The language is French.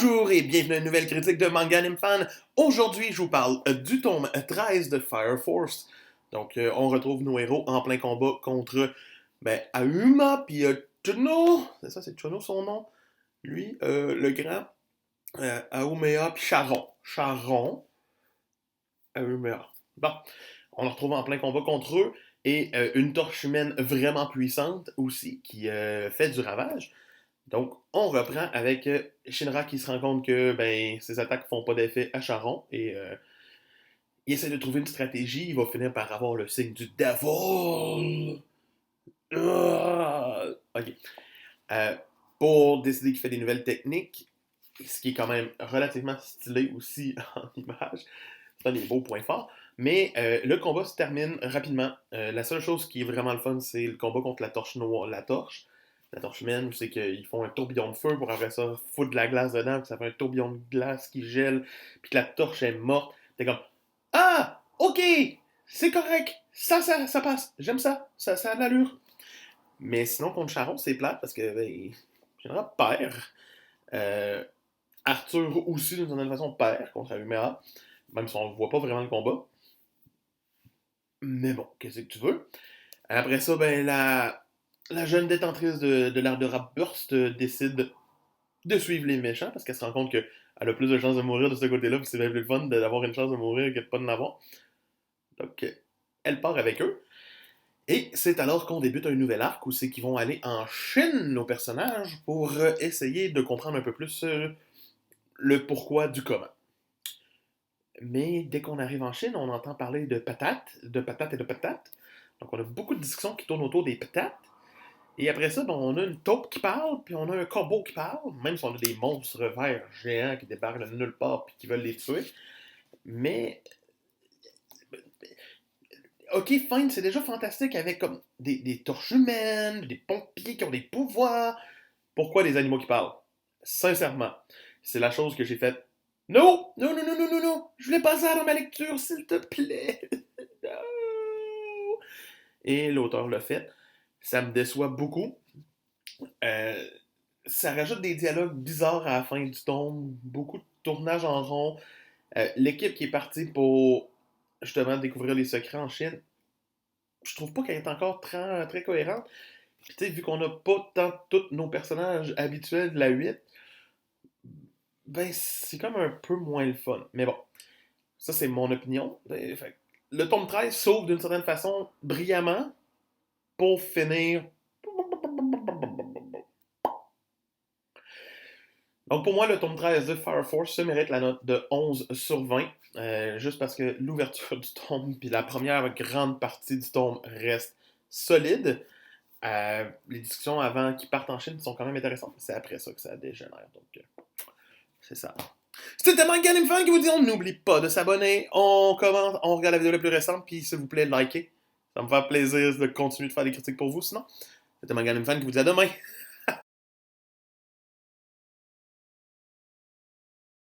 Bonjour et bienvenue à une nouvelle critique de Manga Anime Fan. Aujourd'hui, je vous parle du tome 13 de Fire Force. Donc, on retrouve nos héros en plein combat contre Auma puis Chono. C'est ça, c'est Chono son nom. Lui, le grand. Aomea puis Charon. Aomea. Bon, on le retrouve en plein combat contre eux. Et une torche humaine vraiment puissante aussi qui fait du ravage. Donc, on reprend avec Shinra qui se rend compte que ses attaques font pas d'effet à Charon et il essaie de trouver une stratégie. Il va finir par avoir le signe du Devil. Ok. Euh, pour décider qu'il fait des nouvelles techniques, ce qui est quand même relativement stylé aussi en image. C'est un des beaux points forts. Mais le combat se termine rapidement. La seule chose qui est vraiment le fun, c'est le combat contre la torche noire. La torche humaine, c'est qu'ils font un tourbillon de feu pour après ça foutre de la glace dedans, puis ça fait un tourbillon de glace qui gèle, puis que la torche est morte. T'es comme ah, ok, c'est correct, ça passe, j'aime ça a de l'allure. Mais sinon, contre Charon, c'est plate parce que, général, perd. Euh, Arthur aussi, d'une certaine façon, perd contre Aumea, même si on ne voit pas vraiment le combat. Mais bon, qu'est-ce que tu veux? Après ça, la jeune détentrice de l'art de rap Burst décide de suivre les méchants parce qu'elle se rend compte qu'elle a plus de chances de mourir de ce côté-là, puis c'est bien plus le fun d'avoir une chance de mourir que de pas en avoir. Donc, elle part avec eux. Et c'est alors qu'on débute un nouvel arc où c'est qu'ils vont aller en Chine, nos personnages, pour essayer de comprendre un peu plus le pourquoi du comment. Mais dès qu'on arrive en Chine, on entend parler de patates et de patates. Donc on a beaucoup de discussions qui tournent autour des patates. Et après ça, on a une taupe qui parle, puis on a un corbeau qui parle, même si on a des monstres verts géants qui débarquent de nulle part puis qui veulent les tuer. Mais, ok, fine, c'est déjà fantastique avec comme des torches humaines, des pompiers qui ont des pouvoirs. Pourquoi des animaux qui parlent? Sincèrement, c'est la chose que j'ai faite. Non, non, non, non, non, non, non, je voulais pas ça dans ma lecture, s'il te plaît. Non. Et l'auteur l'a fait. Ça me déçoit beaucoup. Euh, Ça rajoute des dialogues bizarres à la fin du tome, beaucoup de tournage en rond. L'équipe qui est partie pour justement découvrir les secrets en Chine, je trouve pas qu'elle est encore très, très cohérente. Puis, tu sais, vu qu'on n'a pas tant tous nos personnages habituels de la 8, c'est comme un peu moins le fun. Mais bon, ça c'est mon opinion. Le tome 13 sauve d'une certaine façon brillamment pour finir. Donc pour moi, le tome 13 de Fire Force se mérite la note de 11 sur 20. Juste parce que l'ouverture du tome, puis la première grande partie du tome reste solide. Les discussions avant qu'ils partent en Chine sont quand même intéressantes. C'est après ça que ça dégénère. Donc, c'est ça. C'était Manga Anime Fan qui vous dit on n'oublie pas de s'abonner. On commence, on regarde la vidéo la plus récente, puis s'il vous plaît, likez. Ça me fait plaisir de continuer de faire des critiques pour vous. Sinon, c'était Manga Anime Fan qui vous dit à demain.